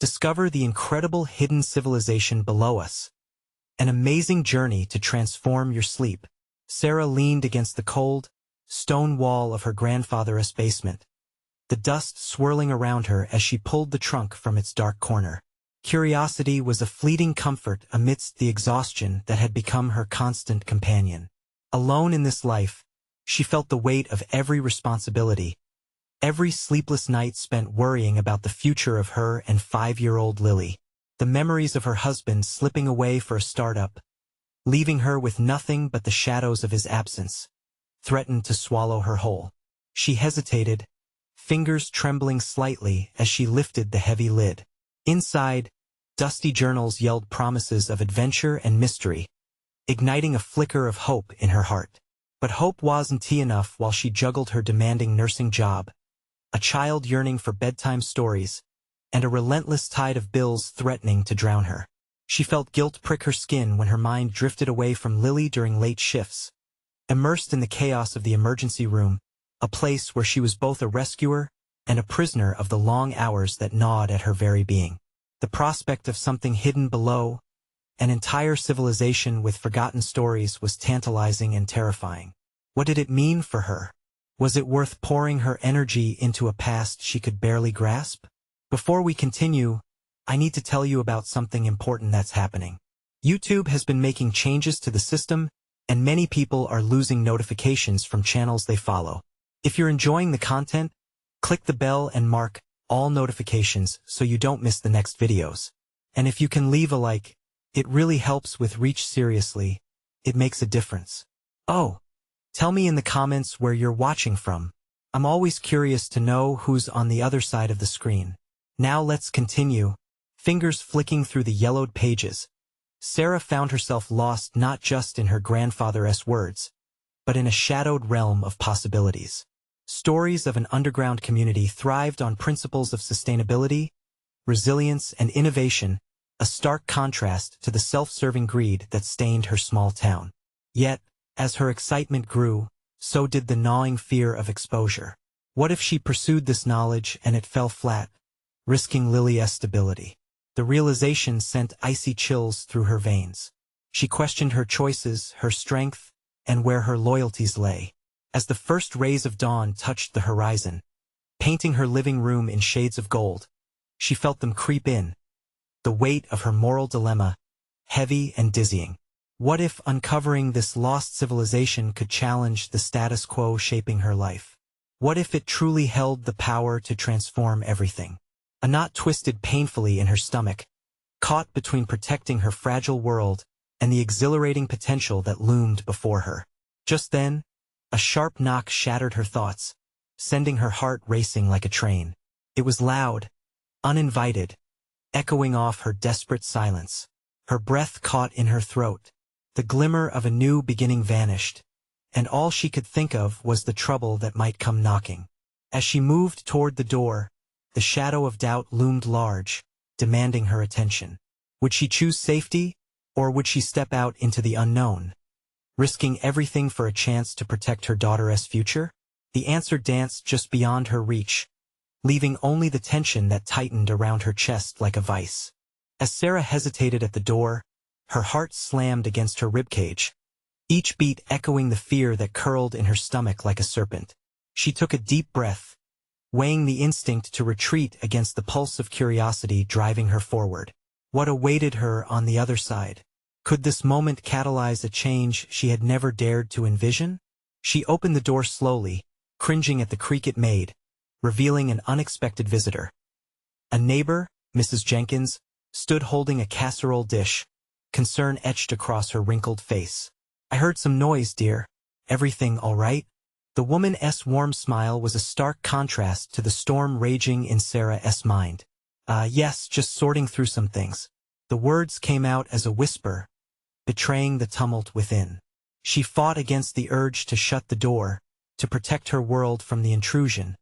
Discover the incredible hidden civilization below us. An amazing journey to transform your sleep. Sarah leaned against the cold, stone wall of her grandfather's basement, the dust swirling around her as she pulled the trunk from its dark corner. Curiosity was a fleeting comfort amidst the exhaustion that had become her constant companion. Alone in this life, she felt the weight of every responsibility, every sleepless night spent worrying about the future of her and 5-year-old Lily. The memories of her husband slipping away for a startup, leaving her with nothing but the shadows of his absence, threatened to swallow her whole. She hesitated, fingers trembling slightly as she lifted the heavy lid. Inside, dusty journals yelled promises of adventure and mystery, igniting a flicker of hope in her heart. But hope wasn't enough while she juggled her demanding nursing job, a child yearning for bedtime stories, and a relentless tide of bills threatening to drown her. She felt guilt prick her skin when her mind drifted away from Lily during late shifts. Immersed in the chaos of the emergency room, a place where she was both a rescuer and a prisoner of the long hours that gnawed at her very being. The prospect of something hidden below, an entire civilization with forgotten stories, was tantalizing and terrifying. What did it mean for her? Was it worth pouring her energy into a past she could barely grasp? Before we continue, I need to tell you about something important that's happening. YouTube has been making changes to the system, and many people are losing notifications from channels they follow. If you're enjoying the content, click the bell and mark all notifications so you don't miss the next videos. And if you can leave a like, it really helps with reach. Seriously, it makes a difference. Oh, tell me in the comments where you're watching from. I'm always curious to know who's on the other side of the screen. Now let's continue. Fingers flicking through the yellowed pages, Sarah found herself lost not just in her grandfather's words, but in a shadowed realm of possibilities. Stories of an underground community thrived on principles of sustainability, resilience, and innovation, a stark contrast to the self-serving greed that stained her small town. Yet, as her excitement grew, so did the gnawing fear of exposure. What if she pursued this knowledge and it fell flat, risking Lily's stability? The realization sent icy chills through her veins. She questioned her choices, her strength, and where her loyalties lay. As the first rays of dawn touched the horizon, painting her living room in shades of gold, she felt them creep in, the weight of her moral dilemma, heavy and dizzying. What if uncovering this lost civilization could challenge the status quo shaping her life? What if it truly held the power to transform everything? A knot twisted painfully in her stomach, caught between protecting her fragile world and the exhilarating potential that loomed before her. Just then, a sharp knock shattered her thoughts, sending her heart racing like a train. It was loud, uninvited, echoing off her desperate silence. Her breath caught in her throat. The glimmer of a new beginning vanished, and all she could think of was the trouble that might come knocking. As she moved toward the door, the shadow of doubt loomed large, demanding her attention. Would she choose safety, or would she step out into the unknown, risking everything for a chance to protect her daughter's future? The answer danced just beyond her reach, leaving only the tension that tightened around her chest like a vice. As Sarah hesitated at the door, her heart slammed against her ribcage, each beat echoing the fear that curled in her stomach like a serpent. She took a deep breath, weighing the instinct to retreat against the pulse of curiosity driving her forward. What awaited her on the other side? Could this moment catalyze a change she had never dared to envision? She opened the door slowly, cringing at the creak it made, revealing an unexpected visitor. A neighbor, Mrs. Jenkins, stood holding a casserole dish, concern etched across her wrinkled face. "I heard some noise, dear. Everything all right?" The woman's warm smile was a stark contrast to the storm raging in Sarah's mind. Yes, just sorting through some things." The words came out as a whisper, betraying the tumult within. She fought against the urge to shut the door, to protect her world from the intrusion,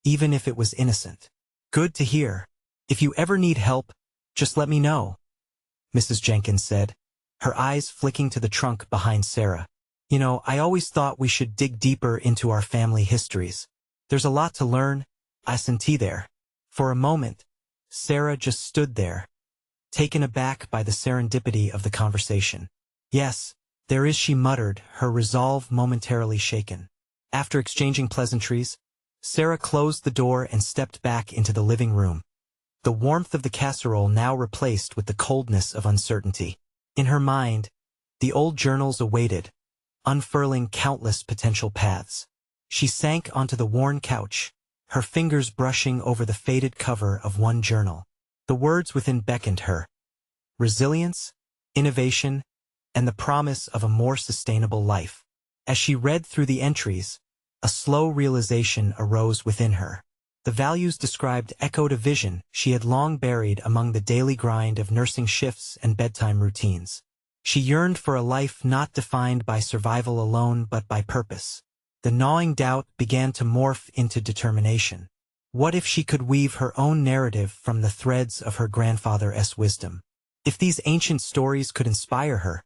even if it was innocent. "Good to hear. If you ever need help, just let me know," Mrs. Jenkins said, her eyes flicking to the trunk behind Sarah. "You know, I always thought we should dig deeper into our family histories. There's a lot to learn, I senti there." For a moment, Sarah just stood there, taken aback by the serendipity of the conversation. Yes, there is, she muttered, her resolve momentarily shaken. After exchanging pleasantries, Sarah closed the door and stepped back into the living room, the warmth of the casserole now replaced with the coldness of uncertainty. In her mind, the old journals awaited, unfurling countless potential paths. She sank onto the worn couch, her fingers brushing over the faded cover of one journal. The words within beckoned her: resilience, innovation, and the promise of a more sustainable life. As she read through the entries, a slow realization arose within her. The values described echoed a vision she had long buried among the daily grind of nursing shifts and bedtime routines. She yearned for a life not defined by survival alone but by purpose. The gnawing doubt began to morph into determination. What if she could weave her own narrative from the threads of her grandfather's wisdom? If these ancient stories could inspire her,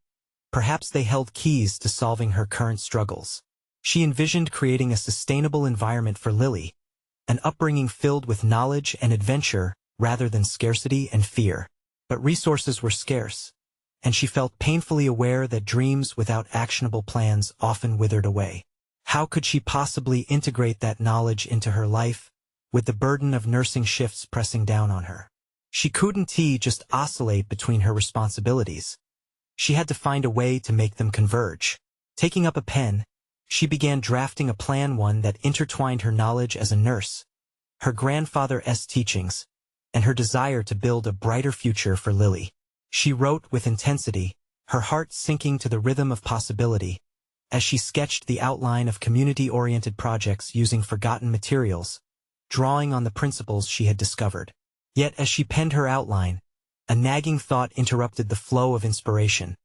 perhaps they held keys to solving her current struggles. She envisioned creating a sustainable environment for Lily, an upbringing filled with knowledge and adventure rather than scarcity and fear. But resources were scarce, and she felt painfully aware that dreams without actionable plans often withered away. How could she possibly integrate that knowledge into her life, with the burden of nursing shifts pressing down on her? She couldn't just oscillate between her responsibilities. She had to find a way to make them converge. Taking up a pen, she began drafting a plan, one that intertwined her knowledge as a nurse, her grandfather's teachings, and her desire to build a brighter future for Lily. She wrote with intensity, her heart sinking to the rhythm of possibility, as she sketched the outline of community-oriented projects using forgotten materials, drawing on the principles she had discovered. Yet as she penned her outline, a nagging thought interrupted the flow of inspiration.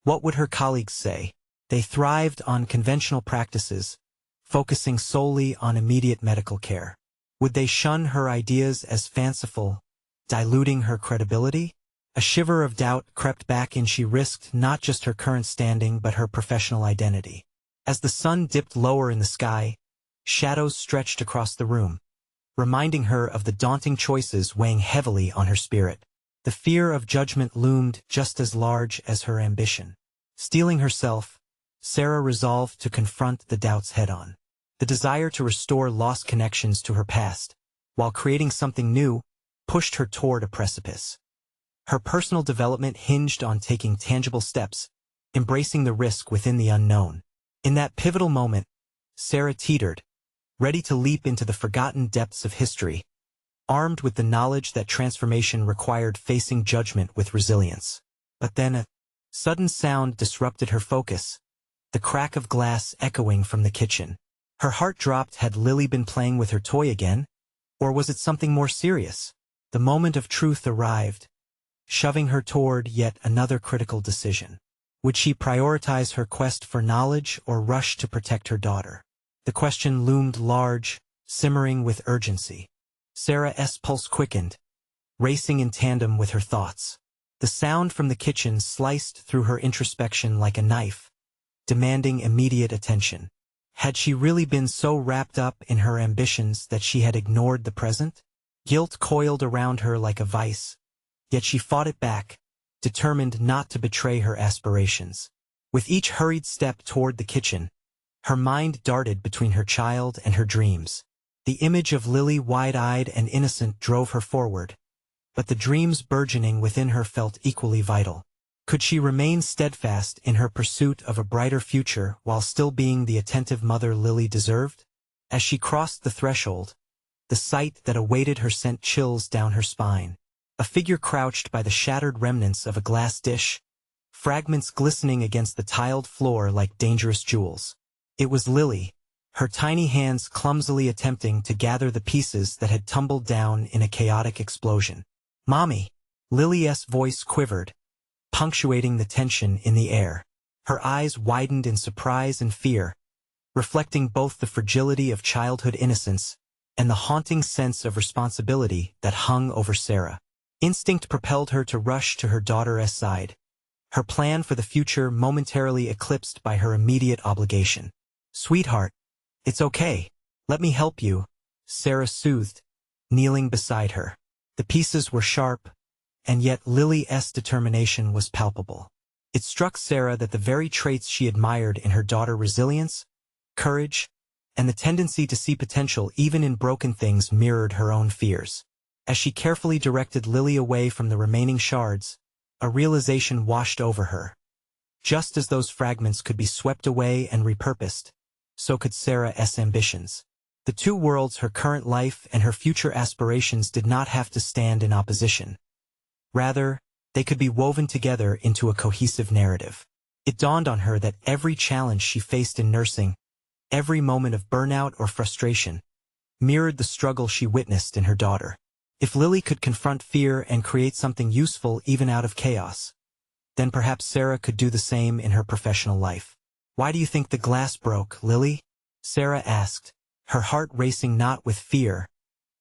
What would her colleagues say? They thrived on conventional practices, focusing solely on immediate medical care. Would they shun her ideas as fanciful, diluting her credibility? A shiver of doubt crept back in. She risked not just her current standing but her professional identity. As the sun dipped lower in the sky, shadows stretched across the room, reminding her of the daunting choices weighing heavily on her spirit. The fear of judgment loomed just as large as her ambition. Steeling herself, Sarah resolved to confront the doubts head-on. The desire to restore lost connections to her past, while creating something new, pushed her toward a precipice. Her personal development hinged on taking tangible steps, embracing the risk within the unknown. In that pivotal moment, Sarah teetered, ready to leap into the forgotten depths of history, armed with the knowledge that transformation required facing judgment with resilience. But then a sudden sound disrupted her focus, the crack of glass echoing from the kitchen. Her heart dropped. Had Lily been playing with her toy again? Or was it something more serious? The moment of truth arrived, shoving her toward yet another critical decision. Would she prioritize her quest for knowledge or rush to protect her daughter? The question loomed large, simmering with urgency. Sarah's pulse quickened, racing in tandem with her thoughts. The sound from the kitchen sliced through her introspection like a knife, demanding immediate attention. Had she really been so wrapped up in her ambitions that she had ignored the present? Guilt coiled around her like a vice, yet she fought it back, determined not to betray her aspirations. With each hurried step toward the kitchen, her mind darted between her child and her dreams. The image of Lily, wide-eyed and innocent, drove her forward, but the dreams burgeoning within her felt equally vital. Could she remain steadfast in her pursuit of a brighter future while still being the attentive mother Lily deserved? As she crossed the threshold, the sight that awaited her sent chills down her spine. A figure crouched by the shattered remnants of a glass dish, fragments glistening against the tiled floor like dangerous jewels. It was Lily, her tiny hands clumsily attempting to gather the pieces that had tumbled down in a chaotic explosion. "Mommy!" Lily's voice quivered, punctuating the tension in the air. Her eyes widened in surprise and fear, reflecting both the fragility of childhood innocence and the haunting sense of responsibility that hung over Sarah. Instinct propelled her to rush to her daughter's side, her plan for the future momentarily eclipsed by her immediate obligation. "Sweetheart, it's okay. Let me help you," Sarah soothed, kneeling beside her. The pieces were sharp, and yet Lily's determination was palpable. It struck Sarah that the very traits she admired in her daughter, resilience, courage, and the tendency to see potential even in broken things, mirrored her own fears. As she carefully directed Lily away from the remaining shards, a realization washed over her. Just as those fragments could be swept away and repurposed, so could Sarah's ambitions. The two worlds, her current life and her future aspirations, did not have to stand in opposition. Rather, they could be woven together into a cohesive narrative. It dawned on her that every challenge she faced in nursing, every moment of burnout or frustration, mirrored the struggle she witnessed in her daughter. If Lily could confront fear and create something useful even out of chaos, then perhaps Sarah could do the same in her professional life. "Why do you think the glass broke, Lily?" Sarah asked, her heart racing not with fear,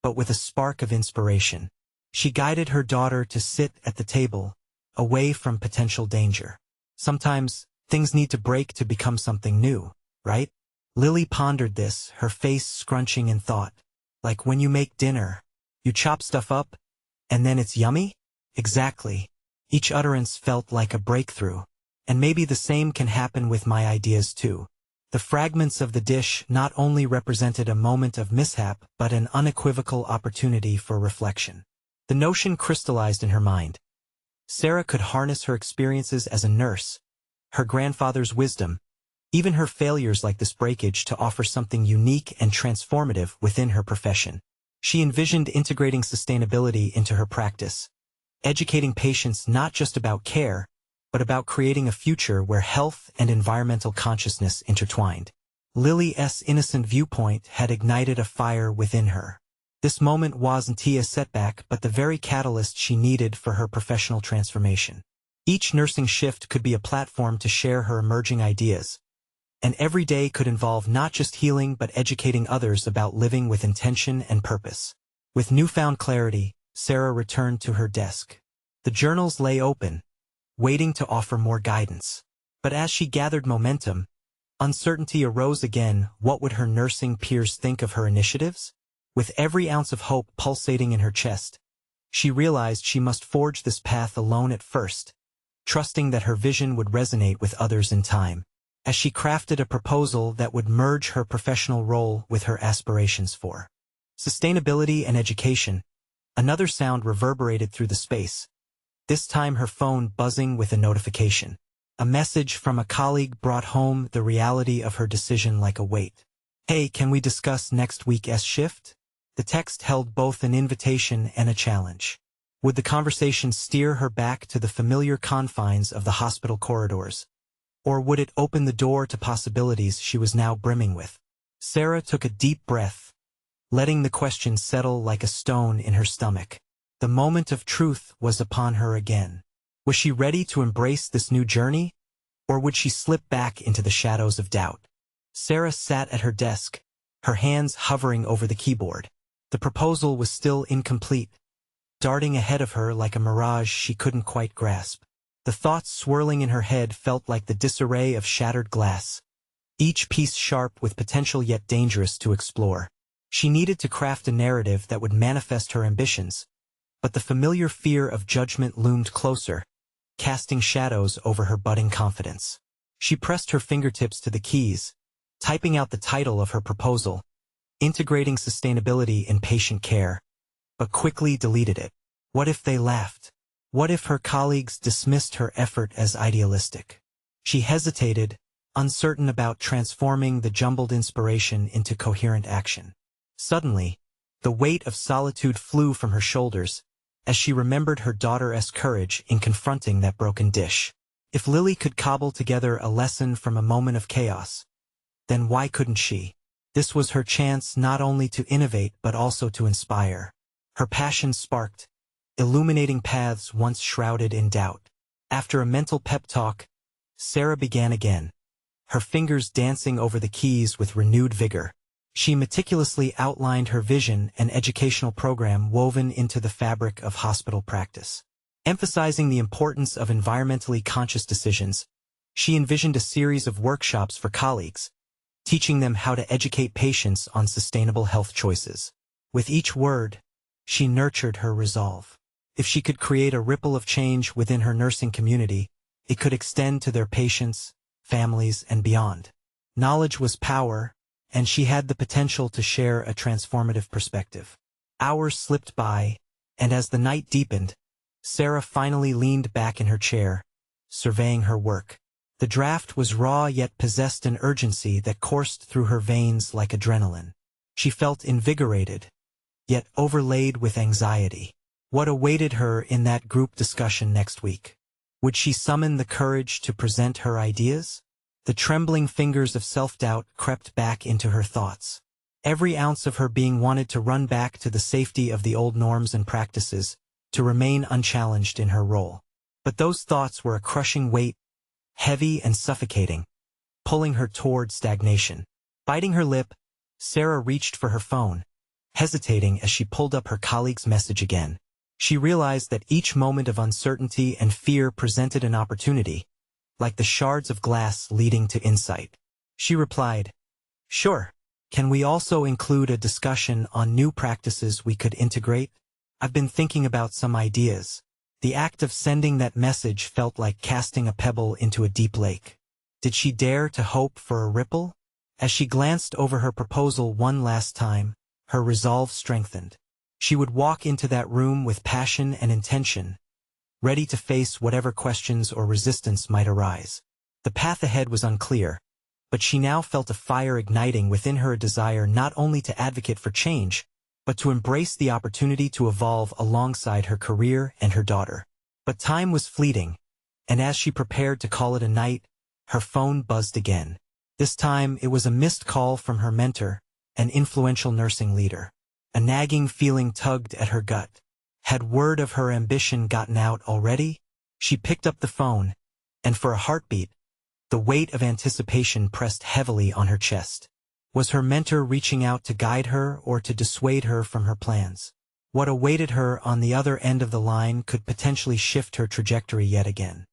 but with a spark of inspiration. She guided her daughter to sit at the table, away from potential danger. "Sometimes, things need to break to become something new, right?" Lily pondered this, her face scrunching in thought. "Like when you make dinner, you chop stuff up, and then it's yummy?" "Exactly." Each utterance felt like a breakthrough. "And maybe the same can happen with my ideas too." The fragments of the dish not only represented a moment of mishap but an unequivocal opportunity for reflection. The notion crystallized in her mind. Sarah could harness her experiences as a nurse, her grandfather's wisdom, even her failures like this breakage, to offer something unique and transformative within her profession. She envisioned integrating sustainability into her practice, educating patients not just about care, but about creating a future where health and environmental consciousness intertwined. Lily's innocent viewpoint had ignited a fire within her. This moment wasn't a setback but the very catalyst she needed for her professional transformation. Each nursing shift could be a platform to share her emerging ideas, and every day could involve not just healing but educating others about living with intention and purpose. With newfound clarity, Sarah returned to her desk. The journals lay open, waiting to offer more guidance. But as she gathered momentum, uncertainty arose again. What would her nursing peers think of her initiatives? With every ounce of hope pulsating in her chest, she realized she must forge this path alone at first, trusting that her vision would resonate with others in time. As she crafted a proposal that would merge her professional role with her aspirations for sustainability and education, another sound reverberated through the space, this time her phone buzzing with a notification. A message from a colleague brought home the reality of her decision like a weight. "Hey, can we discuss next week's shift?" The text held both an invitation and a challenge. Would the conversation steer her back to the familiar confines of the hospital corridors, or would it open the door to possibilities she was now brimming with? Sarah took a deep breath, letting the question settle like a stone in her stomach. The moment of truth was upon her again. Was she ready to embrace this new journey, or would she slip back into the shadows of doubt? Sarah sat at her desk, her hands hovering over the keyboard. The proposal was still incomplete, darting ahead of her like a mirage she couldn't quite grasp. The thoughts swirling in her head felt like the disarray of shattered glass, each piece sharp with potential yet dangerous to explore. She needed to craft a narrative that would manifest her ambitions, but the familiar fear of judgment loomed closer, casting shadows over her budding confidence. She pressed her fingertips to the keys, typing out the title of her proposal, integrating sustainability in patient care, but quickly deleted it. What if they laughed? What if her colleagues dismissed her effort as idealistic? She hesitated, uncertain about transforming the jumbled inspiration into coherent action. Suddenly, the weight of solitude flew from her shoulders, as she remembered her daughter's courage in confronting that broken dish. If Lily could cobble together a lesson from a moment of chaos, then why couldn't she? This was her chance not only to innovate but also to inspire. Her passion sparked, illuminating paths once shrouded in doubt. After a mental pep talk, Sarah began again, her fingers dancing over the keys with renewed vigor. She meticulously outlined her vision, an educational program woven into the fabric of hospital practice. Emphasizing the importance of environmentally conscious decisions, she envisioned a series of workshops for colleagues, teaching them how to educate patients on sustainable health choices. With each word, she nurtured her resolve. If she could create a ripple of change within her nursing community, it could extend to their patients, families, and beyond. Knowledge was power, and she had the potential to share a transformative perspective. Hours slipped by, and as the night deepened, Sarah finally leaned back in her chair, surveying her work. The draft was raw yet possessed an urgency that coursed through her veins like adrenaline. She felt invigorated, yet overlaid with anxiety. What awaited her in that group discussion next week? Would she summon the courage to present her ideas? The trembling fingers of self-doubt crept back into her thoughts. Every ounce of her being wanted to run back to the safety of the old norms and practices, to remain unchallenged in her role. But those thoughts were a crushing weight, heavy and suffocating, pulling her toward stagnation. Biting her lip, Sarah reached for her phone, hesitating as she pulled up her colleague's message again. She realized that each moment of uncertainty and fear presented an opportunity, like the shards of glass leading to insight. She replied, "Sure. Can we also include a discussion on new practices we could integrate? I've been thinking about some ideas." The act of sending that message felt like casting a pebble into a deep lake. Did she dare to hope for a ripple? As she glanced over her proposal one last time, her resolve strengthened. She would walk into that room with passion and intention, ready to face whatever questions or resistance might arise. The path ahead was unclear, but she now felt a fire igniting within her, a desire not only to advocate for change, but to embrace the opportunity to evolve alongside her career and her daughter. But time was fleeting, and as she prepared to call it a night, her phone buzzed again. This time it was a missed call from her mentor, an influential nursing leader. A nagging feeling tugged at her gut. Had word of her ambition gotten out already? She picked up the phone, and for a heartbeat, the weight of anticipation pressed heavily on her chest. Was her mentor reaching out to guide her or to dissuade her from her plans? What awaited her on the other end of the line could potentially shift her trajectory yet again.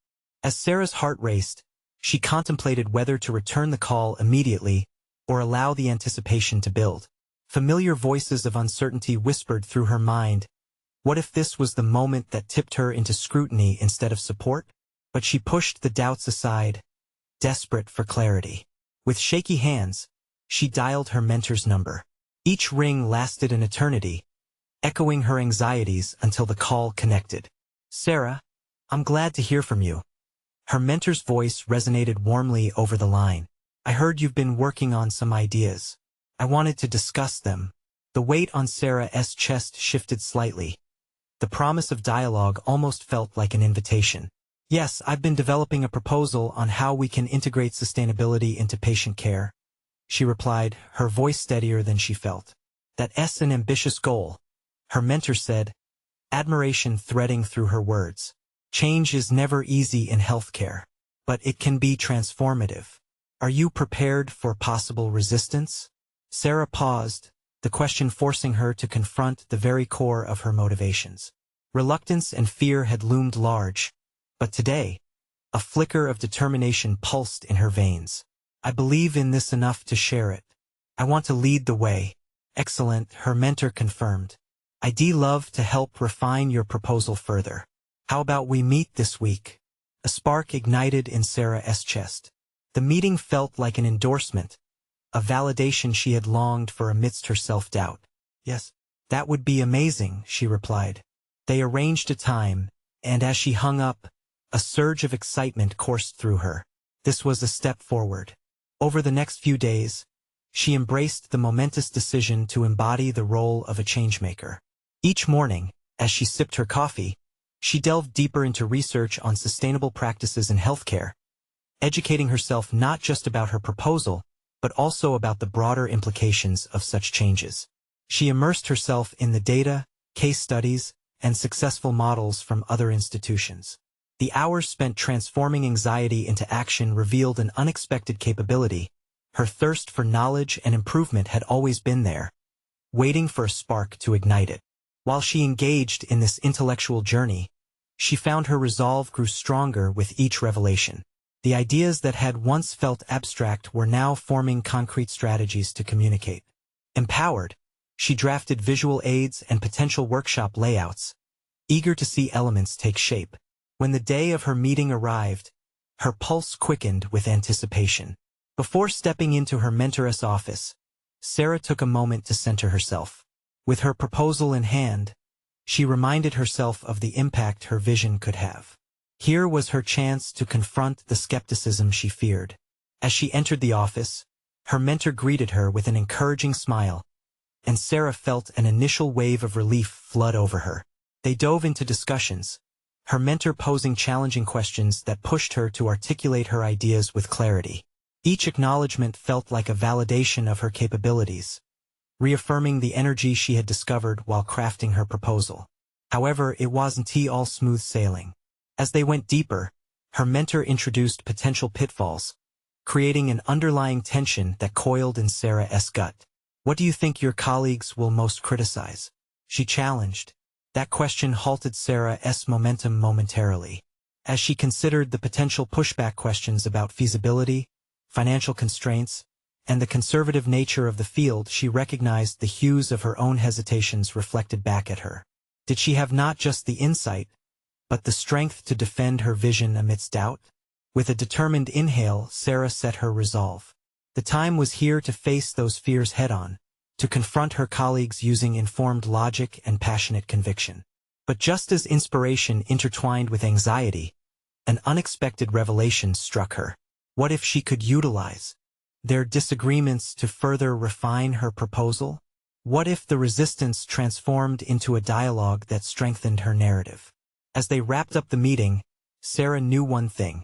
As Sarah's heart raced, she contemplated whether to return the call immediately or allow the anticipation to build. Familiar voices of uncertainty whispered through her mind. What if this was the moment that tipped her into scrutiny instead of support? But she pushed the doubts aside, desperate for clarity. With shaky hands, she dialed her mentor's number. Each ring lasted an eternity, echoing her anxieties until the call connected. "Sarah, I'm glad to hear from you." Her mentor's voice resonated warmly over the line. "I heard you've been working on some ideas. I wanted to discuss them." The weight on Sarah's chest shifted slightly. The promise of dialogue almost felt like an invitation. "Yes, I've been developing a proposal on how we can integrate sustainability into patient care," she replied, her voice steadier than she felt. "That's an ambitious goal," her mentor said, admiration threading through her words. "Change is never easy in healthcare, but it can be transformative. Are you prepared for possible resistance?" Sarah paused, the question forcing her to confront the very core of her motivations. Reluctance and fear had loomed large, but today, a flicker of determination pulsed in her veins. "I believe in this enough to share it. I want to lead the way." "Excellent," her mentor confirmed. "I'd love to help refine your proposal further. How about we meet this week?" A spark ignited in Sarah's chest. The meeting felt like an endorsement, a validation she had longed for amidst her self-doubt. "Yes, that would be amazing," she replied. They arranged a time, and as she hung up, a surge of excitement coursed through her. This was a step forward. Over the next few days, she embraced the momentous decision to embody the role of a changemaker. Each morning, as she sipped her coffee, she delved deeper into research on sustainable practices in healthcare, educating herself not just about her proposal, but also about the broader implications of such changes. She immersed herself in the data, case studies, and successful models from other institutions. The hours spent transforming anxiety into action revealed an unexpected capability. Her thirst for knowledge and improvement had always been there, waiting for a spark to ignite it. While she engaged in this intellectual journey, she found her resolve grew stronger with each revelation. The ideas that had once felt abstract were now forming concrete strategies to communicate. Empowered, She drafted visual aids and potential workshop layouts, eager to see elements take shape. When the day of her meeting arrived, her pulse quickened with anticipation. Before stepping into her mentor's office, Sarah took a moment to center herself. With her proposal in hand, she reminded herself of the impact her vision could have. Here was her chance to confront the skepticism she feared. As she entered the office, her mentor greeted her with an encouraging smile, and Sarah felt an initial wave of relief flood over her. They dove into discussions, her mentor posing challenging questions that pushed her to articulate her ideas with clarity. Each acknowledgement felt like a validation of her capabilities, reaffirming the energy she had discovered while crafting her proposal. However, it wasn't all smooth sailing. As they went deeper, her mentor introduced potential pitfalls, creating an underlying tension that coiled in Sarah's gut. "What do you think your colleagues will most criticize?" she challenged. That question halted Sarah's momentum momentarily. As she considered the potential pushback questions about feasibility, financial constraints, and the conservative nature of the field, she recognized the hues of her own hesitations reflected back at her. Did she have not just the insight, but the strength to defend her vision amidst doubt? With a determined inhale, Sarah set her resolve. The time was here to face those fears head-on, to confront her colleagues using informed logic and passionate conviction. But just as inspiration intertwined with anxiety, an unexpected revelation struck her. What if she could utilize their disagreements to further refine her proposal? What if the resistance transformed into a dialogue that strengthened her narrative? As they wrapped up the meeting, Sarah knew one thing.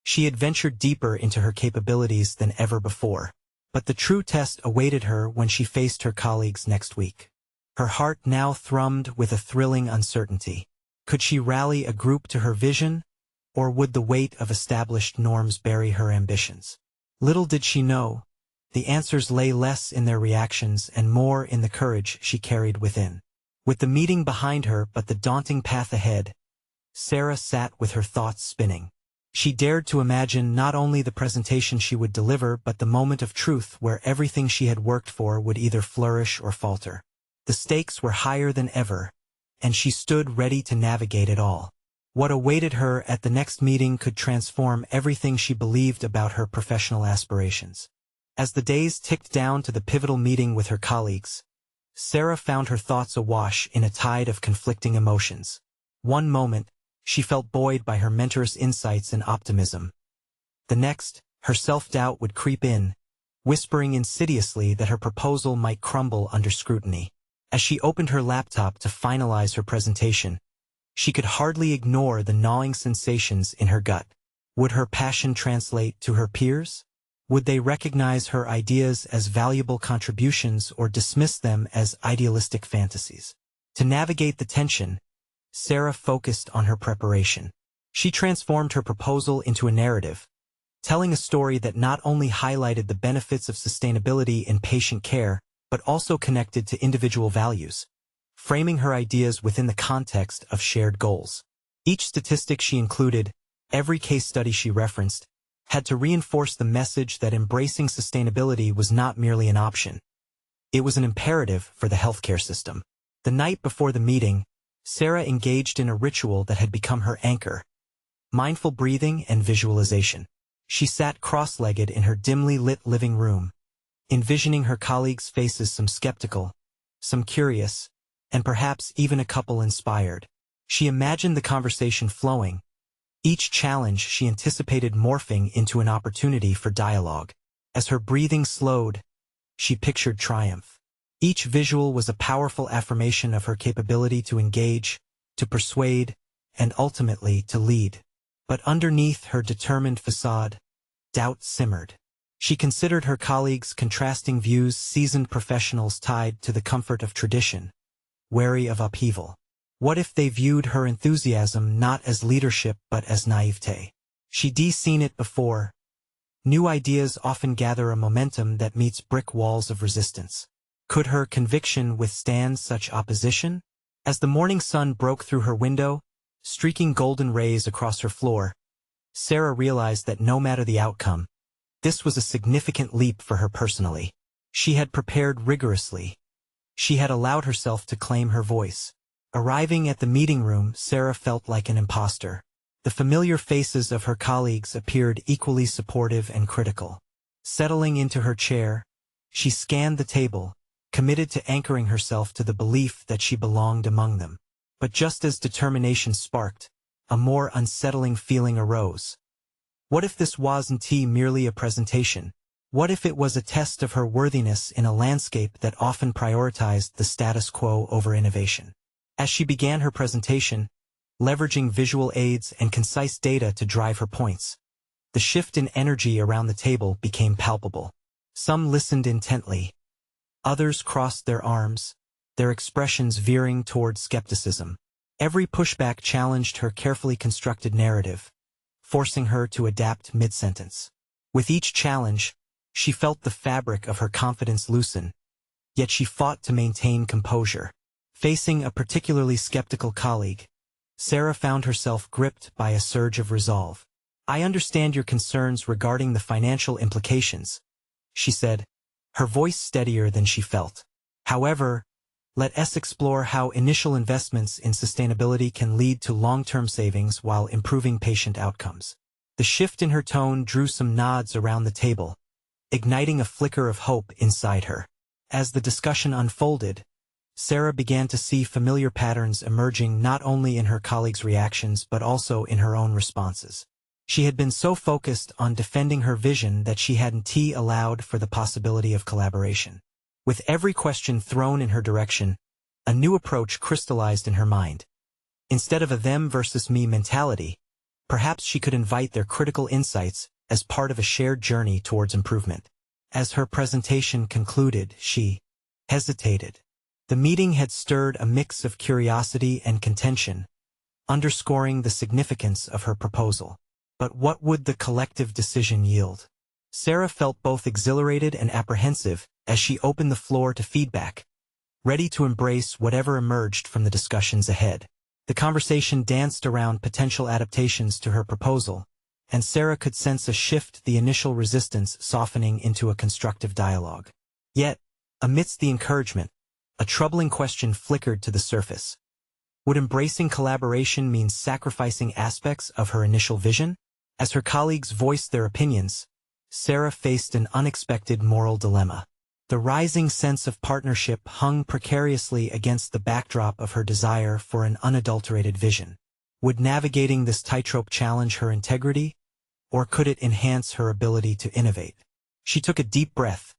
She had ventured deeper into her capabilities than ever before. But the true test awaited her when she faced her colleagues next week. Her heart now thrummed with a thrilling uncertainty. Could she rally a group to her vision, or would the weight of established norms bury her ambitions? Little did she know, the answers lay less in their reactions and more in the courage she carried within. With the meeting behind her but the daunting path ahead, Sarah sat with her thoughts spinning. She dared to imagine not only the presentation she would deliver but the moment of truth where everything she had worked for would either flourish or falter. The stakes were higher than ever, and she stood ready to navigate it all. What awaited her at the next meeting could transform everything she believed about her professional aspirations. As the days ticked down to the pivotal meeting with her colleagues, Sarah found her thoughts awash in a tide of conflicting emotions. One moment, she felt buoyed by her mentor's insights and optimism. The next, her self-doubt would creep in, whispering insidiously that her proposal might crumble under scrutiny. As she opened her laptop to finalize her presentation, she could hardly ignore the gnawing sensations in her gut. Would her passion translate to her peers? Would they recognize her ideas as valuable contributions or dismiss them as idealistic fantasies? To navigate the tension, Sarah focused on her preparation. She transformed her proposal into a narrative, telling a story that not only highlighted the benefits of sustainability in patient care, but also connected to individual values, framing her ideas within the context of shared goals. Each statistic she included, every case study she referenced, had to reinforce the message that embracing sustainability was not merely an option. It was an imperative for the healthcare system. The night before the meeting, Sarah engaged in a ritual that had become her anchor: mindful breathing and visualization. She sat cross-legged in her dimly lit living room, envisioning her colleagues' faces, some skeptical, some curious, and perhaps even a couple inspired. She imagined the conversation flowing, each challenge she anticipated morphing into an opportunity for dialogue. As her breathing slowed, she pictured triumph. Each visual was a powerful affirmation of her capability to engage, to persuade, and ultimately to lead. But underneath her determined facade, doubt simmered. She considered her colleagues' contrasting views, seasoned professionals tied to the comfort of tradition, wary of upheaval. What if they viewed her enthusiasm not as leadership but as naivete? She'd seen it before. New ideas often gather a momentum that meets brick walls of resistance. Could her conviction withstand such opposition? As the morning sun broke through her window, streaking golden rays across her floor, Sarah realized that no matter the outcome, this was a significant leap for her personally. She had prepared rigorously, She had allowed herself to claim her voice. Arriving at the meeting room, Sarah felt like an imposter. The familiar faces of her colleagues appeared equally supportive and critical. Settling into her chair, she scanned the table, committed to anchoring herself to the belief that she belonged among them. But just as determination sparked, a more unsettling feeling arose. What if this wasn't merely a presentation? What if it was a test of her worthiness in a landscape that often prioritized the status quo over innovation? As she began her presentation, leveraging visual aids and concise data to drive her points, the shift in energy around the table became palpable. Some listened intently. Others crossed their arms, their expressions veering toward skepticism. Every pushback challenged her carefully constructed narrative, forcing her to adapt mid-sentence. With each challenge, she felt the fabric of her confidence loosen, yet she fought to maintain composure. Facing a particularly skeptical colleague, Sarah found herself gripped by a surge of resolve. "I understand your concerns regarding the financial implications," she said, her voice steadier than she felt. "However, let us explore how initial investments in sustainability can lead to long-term savings while improving patient outcomes." The shift in her tone drew some nods around the table, igniting a flicker of hope inside her. As the discussion unfolded, Sarah began to see familiar patterns emerging not only in her colleagues' reactions but also in her own responses. She had been so focused on defending her vision that she hadn't allowed for the possibility of collaboration. With every question thrown in her direction, a new approach crystallized in her mind. Instead of a them versus me mentality, perhaps she could invite their critical insights as part of a shared journey towards improvement. As her presentation concluded, she hesitated. The meeting had stirred a mix of curiosity and contention, underscoring the significance of her proposal. But what would the collective decision yield? Sarah felt both exhilarated and apprehensive as she opened the floor to feedback, ready to embrace whatever emerged from the discussions ahead. The conversation danced around potential adaptations to her proposal, and Sarah could sense a shift, the initial resistance softening into a constructive dialogue. Yet, amidst the encouragement, a troubling question flickered to the surface. Would embracing collaboration mean sacrificing aspects of her initial vision? As her colleagues voiced their opinions, Sarah faced an unexpected moral dilemma. The rising sense of partnership hung precariously against the backdrop of her desire for an unadulterated vision. Would navigating this tightrope challenge her integrity, or could it enhance her ability to innovate? She took a deep breath,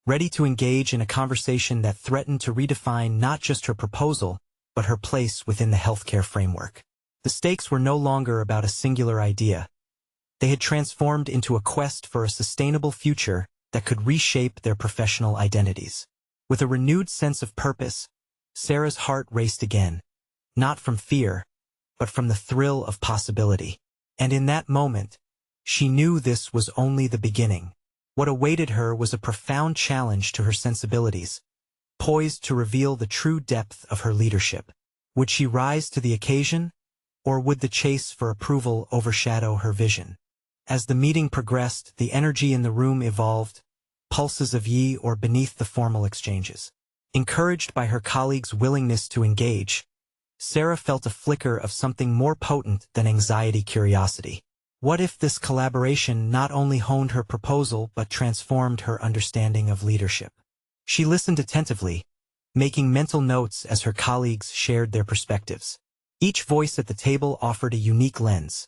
ready to engage in a conversation that threatened to redefine not just her proposal, but her place within the healthcare framework. The stakes were no longer about a singular idea. They had transformed into a quest for a sustainable future that could reshape their professional identities. With a renewed sense of purpose, Sarah's heart raced again, not from fear, but from the thrill of possibility. And in that moment, she knew this was only the beginning. What awaited her was a profound challenge to her sensibilities, poised to reveal the true depth of her leadership. Would she rise to the occasion, or would the chase for approval overshadow her vision? As the meeting progressed, the energy in the room evolved, pulses of ye or beneath the formal exchanges. Encouraged by her colleagues' willingness to engage, Sarah felt a flicker of something more potent than anxiety-curiosity. What if this collaboration not only honed her proposal but transformed her understanding of leadership? She listened attentively, making mental notes as her colleagues shared their perspectives. Each voice at the table offered a unique lens.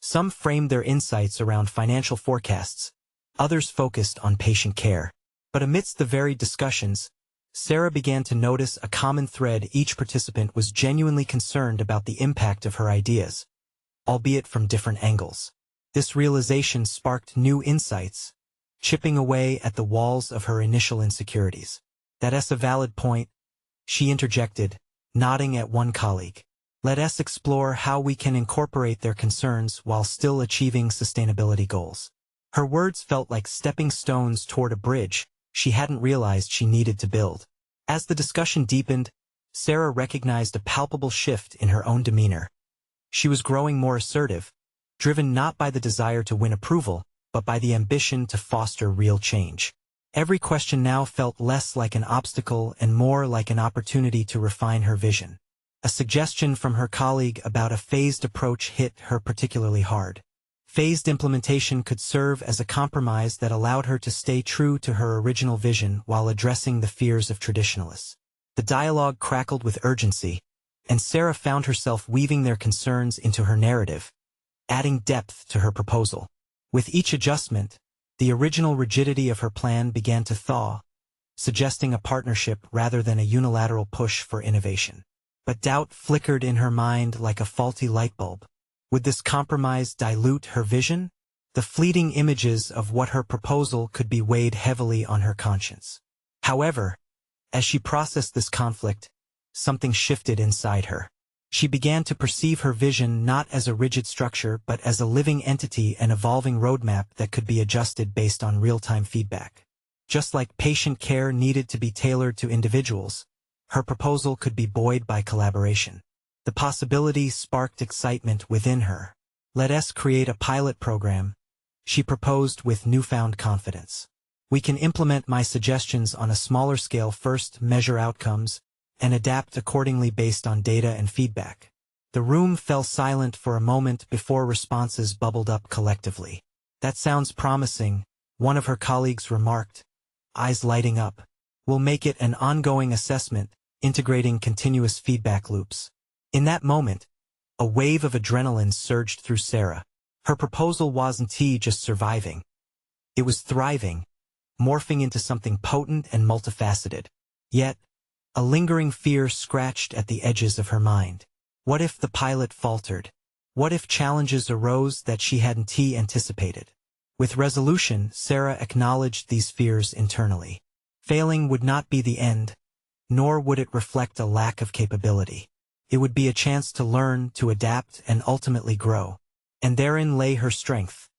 Some framed their insights around financial forecasts, others focused on patient care. But amidst the varied discussions, Sarah began to notice a common thread. Each participant was genuinely concerned about the impact of her ideas, albeit from different angles. This realization sparked new insights, chipping away at the walls of her initial insecurities. "That's a valid point," she interjected, nodding at one colleague. "Let us explore how we can incorporate their concerns while still achieving sustainability goals." Her words felt like stepping stones toward a bridge she hadn't realized she needed to build. As the discussion deepened, Sarah recognized a palpable shift in her own demeanor. She was growing more assertive, driven not by the desire to win approval, but by the ambition to foster real change. Every question now felt less like an obstacle and more like an opportunity to refine her vision. A suggestion from her colleague about a phased approach hit her particularly hard. Phased implementation could serve as a compromise that allowed her to stay true to her original vision while addressing the fears of traditionalists. The dialogue crackled with urgency, and Sarah found herself weaving their concerns into her narrative, adding depth to her proposal. With each adjustment, the original rigidity of her plan began to thaw, suggesting a partnership rather than a unilateral push for innovation. But doubt flickered in her mind like a faulty light bulb. Would this compromise dilute her vision? The fleeting images of what her proposal could be weighed heavily on her conscience. However, as she processed this conflict, something shifted inside her. She began to perceive her vision not as a rigid structure but as a living entity, an evolving roadmap that could be adjusted based on real-time feedback. Just like patient care needed to be tailored to individuals, her proposal could be buoyed by collaboration. The possibility sparked excitement within her. "Let us create a pilot program," she proposed with newfound confidence. "We can implement my suggestions on a smaller scale first, measure outcomes, and adapt accordingly based on data and feedback." The room fell silent for a moment before responses bubbled up collectively. "That sounds promising," one of her colleagues remarked, eyes lighting up. "We'll make it an ongoing assessment, integrating continuous feedback loops." In that moment, a wave of adrenaline surged through Sarah. Her proposal wasn't just surviving. It was thriving, morphing into something potent and multifaceted. Yet, a lingering fear scratched at the edges of her mind. What if the pilot faltered? What if challenges arose that she hadn't anticipated? With resolution, Sarah acknowledged these fears internally. Failing would not be the end, nor would it reflect a lack of capability. It would be a chance to learn, to adapt, and ultimately grow. And therein lay her strength.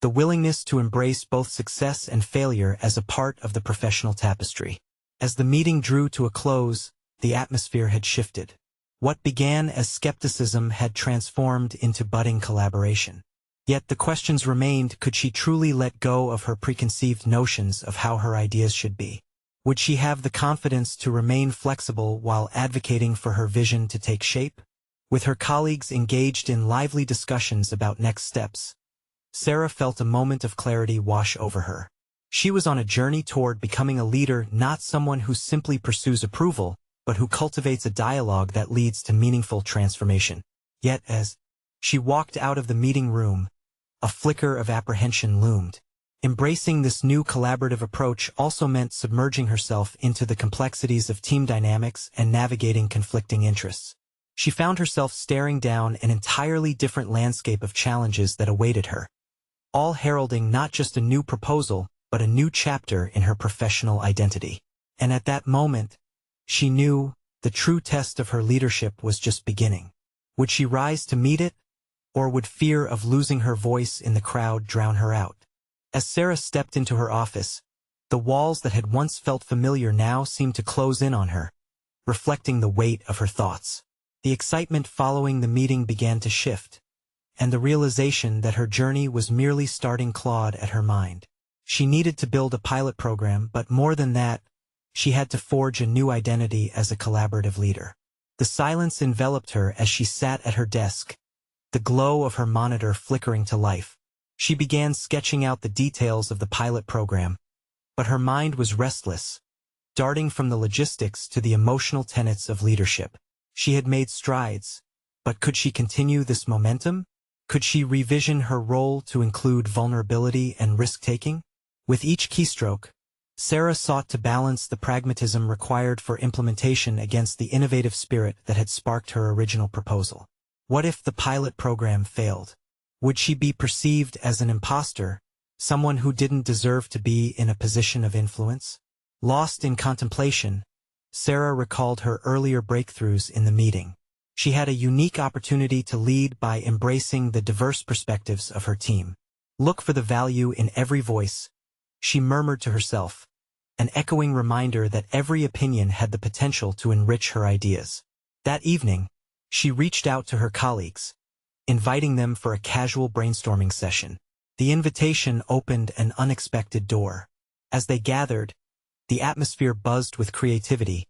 The willingness to embrace both success and failure as a part of the professional tapestry. As the meeting drew to a close, the atmosphere had shifted. What began as skepticism had transformed into budding collaboration. Yet the questions remained: could she truly let go of her preconceived notions of how her ideas should be? Would she have the confidence to remain flexible while advocating for her vision to take shape? With her colleagues engaged in lively discussions about next steps, Sarah felt a moment of clarity wash over her. She was on a journey toward becoming a leader, not someone who simply pursues approval, but who cultivates a dialogue that leads to meaningful transformation. Yet as she walked out of the meeting room, a flicker of apprehension loomed. Embracing this new collaborative approach also meant submerging herself into the complexities of team dynamics and navigating conflicting interests. She found herself staring down an entirely different landscape of challenges that awaited her, all heralding not just a new proposal, but a new chapter in her professional identity. And at that moment, she knew the true test of her leadership was just beginning. Would she rise to meet it, or would fear of losing her voice in the crowd drown her out? As Sarah stepped into her office, the walls that had once felt familiar now seemed to close in on her, reflecting the weight of her thoughts. The excitement following the meeting began to shift, and the realization that her journey was merely starting clawed at her mind. She needed to build a pilot program, but more than that, she had to forge a new identity as a collaborative leader. The silence enveloped her as she sat at her desk, the glow of her monitor flickering to life. She began sketching out the details of the pilot program, but her mind was restless, darting from the logistics to the emotional tenets of leadership. She had made strides, but could she continue this momentum? Could she revision her role to include vulnerability and risk-taking? With each keystroke, Sarah sought to balance the pragmatism required for implementation against the innovative spirit that had sparked her original proposal. What if the pilot program failed? Would she be perceived as an imposter, someone who didn't deserve to be in a position of influence? Lost in contemplation, Sarah recalled her earlier breakthroughs in the meeting. She had a unique opportunity to lead by embracing the diverse perspectives of her team. Look for the value in every voice, she murmured to herself, an echoing reminder that every opinion had the potential to enrich her ideas. That evening, she reached out to her colleagues, inviting them for a casual brainstorming session. The invitation opened an unexpected door. As they gathered, the atmosphere buzzed with creativity,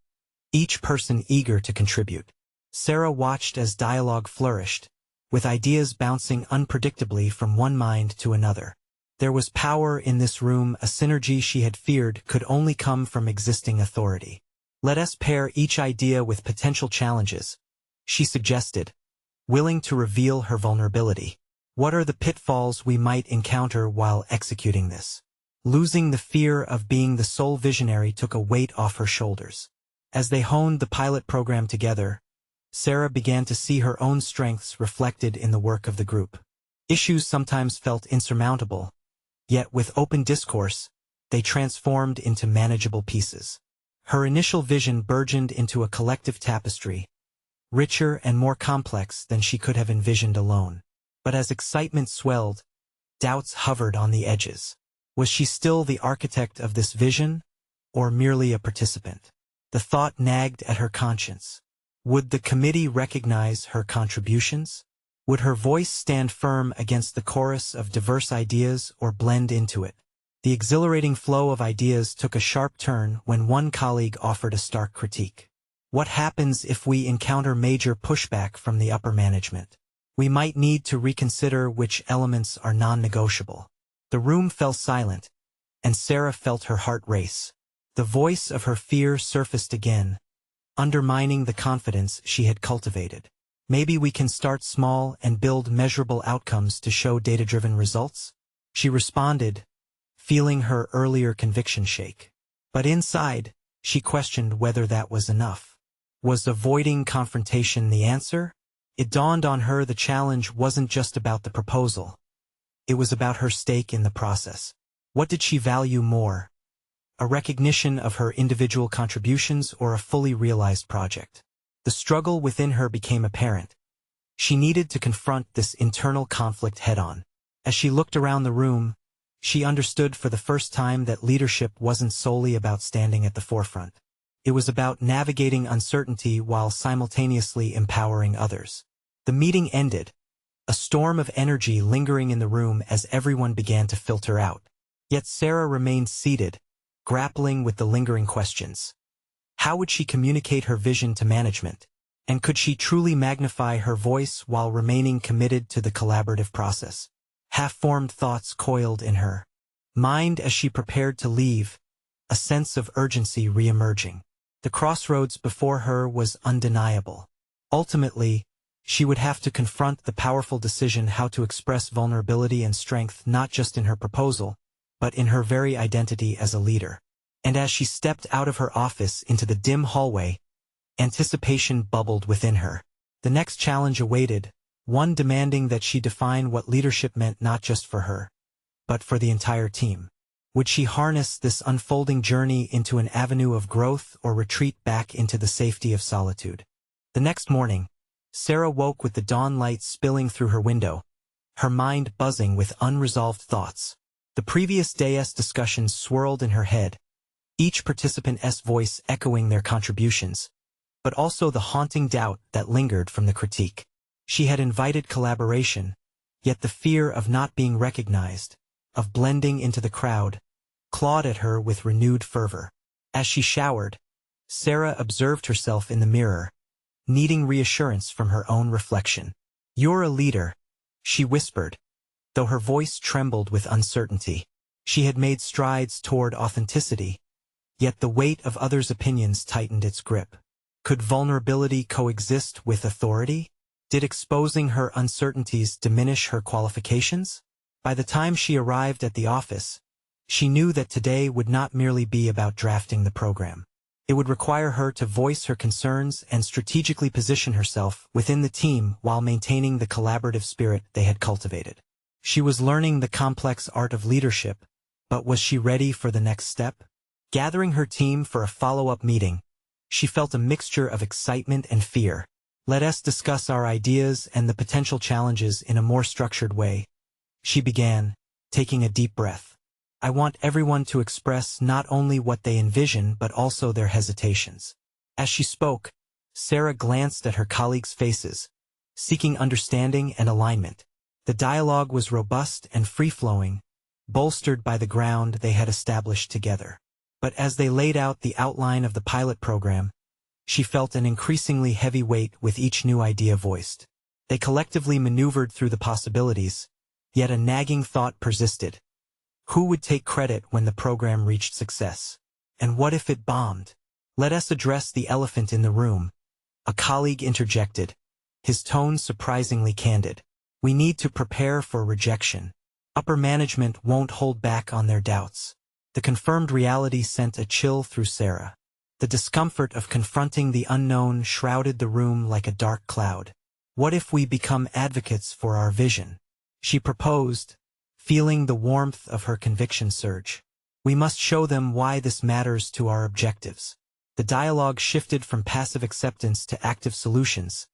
each person eager to contribute. Sarah watched as dialogue flourished, with ideas bouncing unpredictably from one mind to another. There was power in this room, a synergy she had feared could only come from existing authority. Let us pair each idea with potential challenges, she suggested, willing to reveal her vulnerability. What are the pitfalls we might encounter while executing this? Losing the fear of being the sole visionary took a weight off her shoulders. As they honed the pilot program together, Sarah began to see her own strengths reflected in the work of the group. Issues sometimes felt insurmountable, yet with open discourse, they transformed into manageable pieces. Her initial vision burgeoned into a collective tapestry, richer and more complex than she could have envisioned alone. But as excitement swelled, doubts hovered on the edges. Was she still the architect of this vision, or merely a participant? The thought nagged at her conscience. Would the committee recognize her contributions? Would her voice stand firm against the chorus of diverse ideas or blend into it? The exhilarating flow of ideas took a sharp turn when one colleague offered a stark critique. What happens if we encounter major pushback from the upper management? We might need to reconsider which elements are non-negotiable. The room fell silent, and Sarah felt her heart race. The voice of her fear surfaced again, undermining the confidence she had cultivated. Maybe we can start small and build measurable outcomes to show data-driven results? She responded, feeling her earlier conviction shake. But inside, she questioned whether that was enough. Was avoiding confrontation the answer? It dawned on her the challenge wasn't just about the proposal. It was about her stake in the process. What did she value more? A recognition of her individual contributions or a fully realized project? The struggle within her became apparent. She needed to confront this internal conflict head-on. As she looked around the room, she understood for the first time that leadership wasn't solely about standing at the forefront. It was about navigating uncertainty while simultaneously empowering others. The meeting ended, a storm of energy lingering in the room as everyone began to filter out. Yet Sarah remained seated, grappling with the lingering questions. How would she communicate her vision to management? And could she truly magnify her voice while remaining committed to the collaborative process? Half-formed thoughts coiled in her mind as she prepared to leave, a sense of urgency re-emerging. The crossroads before her was undeniable. Ultimately, she would have to confront the powerful decision how to express vulnerability and strength not just in her proposal, but in her very identity as a leader. And as she stepped out of her office into the dim hallway, anticipation bubbled within her. The next challenge awaited, one demanding that she define what leadership meant not just for her, but for the entire team. Would she harness this unfolding journey into an avenue of growth or retreat back into the safety of solitude? The next morning, Sarah woke with the dawn light spilling through her window, her mind buzzing with unresolved thoughts. The previous day's discussions swirled in her head, each participant's voice echoing their contributions, but also the haunting doubt that lingered from the critique. She had invited collaboration, yet the fear of not being recognized, of blending into the crowd, clawed at her with renewed fervor. As she showered, Sarah observed herself in the mirror, needing reassurance from her own reflection. "You're a leader," she whispered, though her voice trembled with uncertainty. She had made strides toward authenticity, yet the weight of others' opinions tightened its grip. Could vulnerability coexist with authority? Did exposing her uncertainties diminish her qualifications? By the time she arrived at the office, she knew that today would not merely be about drafting the program. It would require her to voice her concerns and strategically position herself within the team while maintaining the collaborative spirit they had cultivated. She was learning the complex art of leadership, but was she ready for the next step? Gathering her team for a follow-up meeting, she felt a mixture of excitement and fear. "Let us discuss our ideas and the potential challenges in a more structured way," she began, taking a deep breath. "I want everyone to express not only what they envision but also their hesitations." As she spoke, Sarah glanced at her colleagues' faces, seeking understanding and alignment. The dialogue was robust and free-flowing, bolstered by the ground they had established together. But as they laid out the outline of the pilot program, she felt an increasingly heavy weight with each new idea voiced. They collectively maneuvered through the possibilities, yet a nagging thought persisted. Who would take credit when the program reached success? And what if it bombed? "Let us address the elephant in the room," a colleague interjected, his tone surprisingly candid. "We need to prepare for rejection. Upper management won't hold back on their doubts." The confirmed reality sent a chill through Sarah. The discomfort of confronting the unknown shrouded the room like a dark cloud. "What if we become advocates for our vision?" she proposed, feeling the warmth of her conviction surge. "We must show them why this matters to our objectives." The dialogue shifted from passive acceptance to active solutions,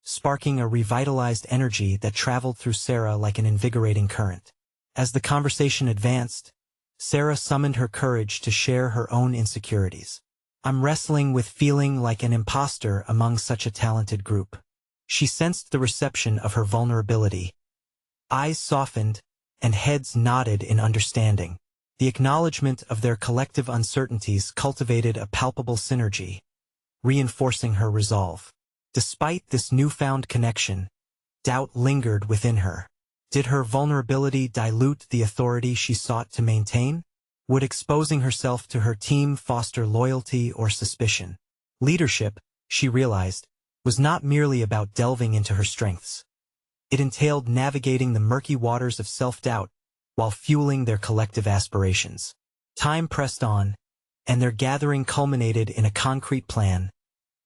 sparking a revitalized energy that traveled through Sarah like an invigorating current. As the conversation advanced, Sarah summoned her courage to share her own insecurities. "I'm wrestling with feeling like an imposter among such a talented group." She sensed the reception of her vulnerability. Eyes softened, and heads nodded in understanding. The acknowledgement of their collective uncertainties cultivated a palpable synergy, reinforcing her resolve. Despite this newfound connection, doubt lingered within her. Did her vulnerability dilute the authority she sought to maintain? Would exposing herself to her team foster loyalty or suspicion? Leadership, she realized, was not merely about delving into her strengths. It entailed navigating the murky waters of self-doubt while fueling their collective aspirations. Time pressed on, and their gathering culminated in a concrete plan,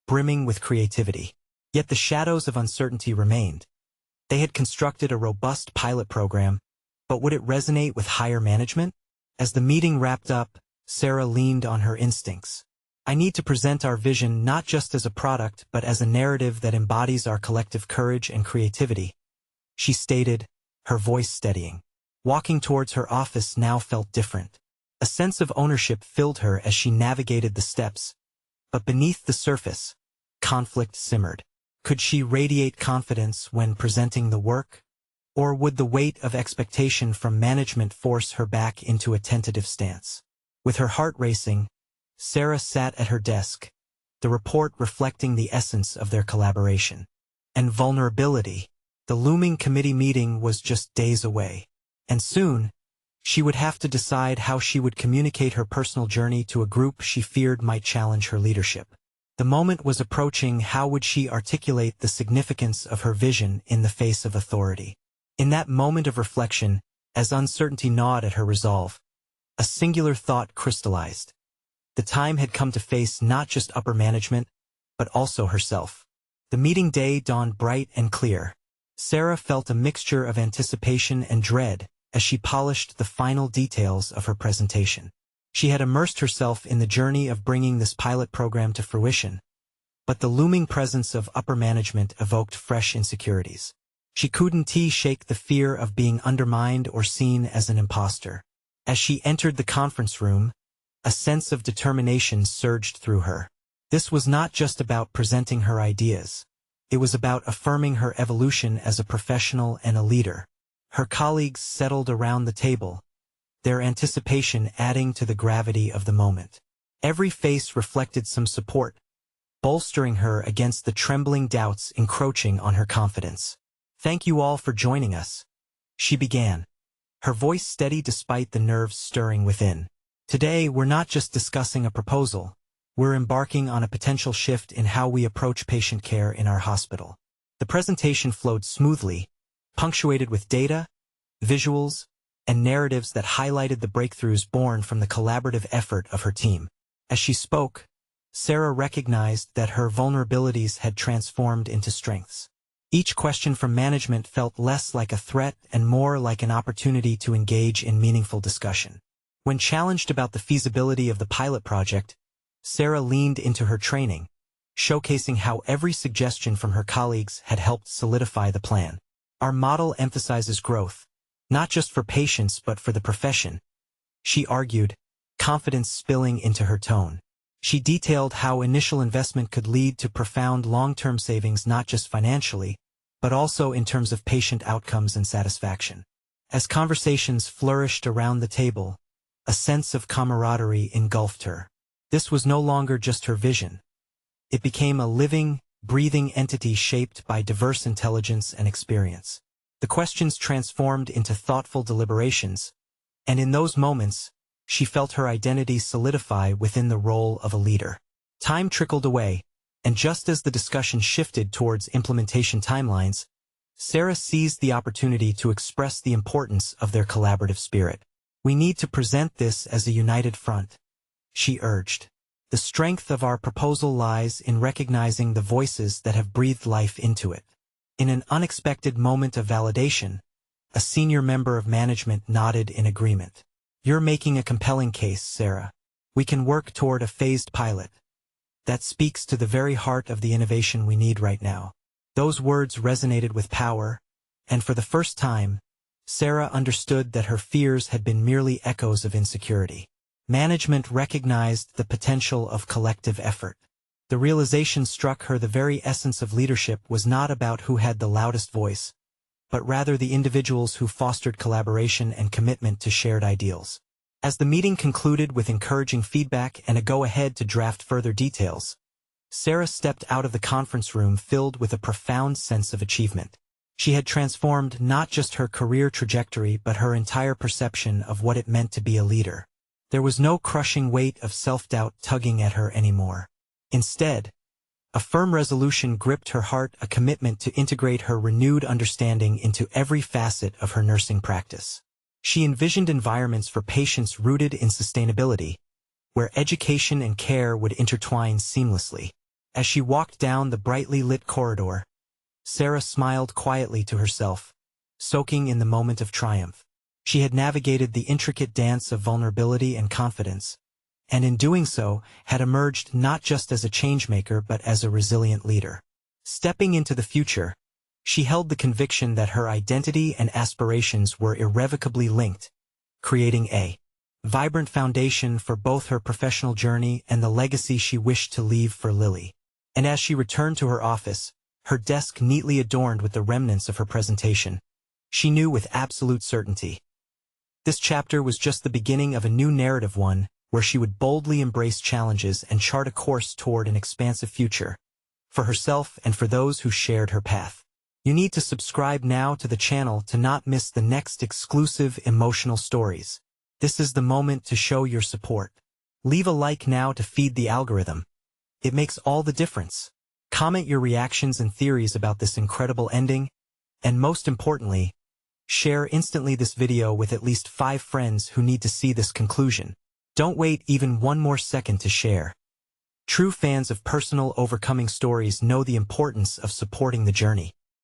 brimming with creativity. Yet the shadows of uncertainty remained. They had constructed a robust pilot program, but would it resonate with higher management? As the meeting wrapped up, Sarah leaned on her instincts. "I need to present our vision not just as a product but as a narrative that embodies our collective courage and creativity," she stated, her voice steadying. Walking towards her office now felt different. A sense of ownership filled her as she navigated the steps. But beneath the surface, conflict simmered. Could she radiate confidence when presenting the work? Or would the weight of expectation from management force her back into a tentative stance? With her heart racing, Sarah sat at her desk, the report reflecting the essence of their collaboration. And vulnerability. The looming committee meeting was just days away. And soon, she would have to decide how she would communicate her personal journey to a group she feared might challenge her leadership. The moment was approaching. How would she articulate the significance of her vision in the face of authority? In that moment of reflection, as uncertainty gnawed at her resolve, a singular thought crystallized. The time had come to face not just upper management, but also herself. The meeting day dawned bright and clear. Sarah felt a mixture of anticipation and dread as she polished the final details of her presentation. She had immersed herself in the journey of bringing this pilot program to fruition, but the looming presence of upper management evoked fresh insecurities. She couldn't shake the fear of being undermined or seen as an imposter. As she entered the conference room, a sense of determination surged through her. This was not just about presenting her ideas. It was about affirming her evolution as a professional and a leader. Her colleagues settled around the table, their anticipation adding to the gravity of the moment. Every face reflected some support, bolstering her against the trembling doubts encroaching on her confidence. "Thank you all for joining us," she began, her voice steady despite the nerves stirring within. "Today, we're not just discussing a proposal. We're embarking on a potential shift in how we approach patient care in our hospital." The presentation flowed smoothly, punctuated with data, visuals, and narratives that highlighted the breakthroughs born from the collaborative effort of her team. As she spoke, Sarah recognized that her vulnerabilities had transformed into strengths. Each question from management felt less like a threat and more like an opportunity to engage in meaningful discussion. When challenged about the feasibility of the pilot project, Sarah leaned into her training, showcasing how every suggestion from her colleagues had helped solidify the plan. "Our model emphasizes growth, not just for patients but for the profession," she argued, confidence spilling into her tone. She detailed how initial investment could lead to profound long-term savings not just financially, but also in terms of patient outcomes and satisfaction. As conversations flourished around the table, a sense of camaraderie engulfed her. This was no longer just her vision. It became a living, breathing entity shaped by diverse intelligence and experience. The questions transformed into thoughtful deliberations, and in those moments, she felt her identity solidify within the role of a leader. Time trickled away, and just as the discussion shifted towards implementation timelines, Sarah seized the opportunity to express the importance of their collaborative spirit. "We need to present this as a united front," she urged. "The strength of our proposal lies in recognizing the voices that have breathed life into it." In an unexpected moment of validation, a senior member of management nodded in agreement. "You're making a compelling case, Sarah. We can work toward a phased pilot. That speaks to the very heart of the innovation we need right now." Those words resonated with power, and for the first time, Sarah understood that her fears had been merely echoes of insecurity. Management recognized the potential of collective effort. The realization struck her the very essence of leadership was not about who had the loudest voice, but rather the individuals who fostered collaboration and commitment to shared ideals. As the meeting concluded with encouraging feedback and a go-ahead to draft further details, Sarah stepped out of the conference room filled with a profound sense of achievement. She had transformed not just her career trajectory but her entire perception of what it meant to be a leader. There was no crushing weight of self-doubt tugging at her anymore. Instead, a firm resolution gripped her heart, a commitment to integrate her renewed understanding into every facet of her nursing practice. She envisioned environments for patients rooted in sustainability, where education and care would intertwine seamlessly. As she walked down the brightly lit corridor, Sarah smiled quietly to herself, soaking in the moment of triumph. She had navigated the intricate dance of vulnerability and confidence, and in doing so, had emerged not just as a changemaker but as a resilient leader. Stepping into the future, she held the conviction that her identity and aspirations were irrevocably linked, creating a vibrant foundation for both her professional journey and the legacy she wished to leave for Lily. And as she returned to her office, her desk neatly adorned with the remnants of her presentation, she knew with absolute certainty. This chapter was just the beginning of a new narrative, one where she would boldly embrace challenges and chart a course toward an expansive future, for herself and for those who shared her path. You need to subscribe now to the channel to not miss the next exclusive emotional stories. This is the moment to show your support. Leave a like now to feed the algorithm. It makes all the difference. Comment your reactions and theories about this incredible ending, and most importantly, share instantly this video with at least 5 friends who need to see this conclusion. Don't wait even one more second to share. True fans of personal overcoming stories know the importance of supporting the journey.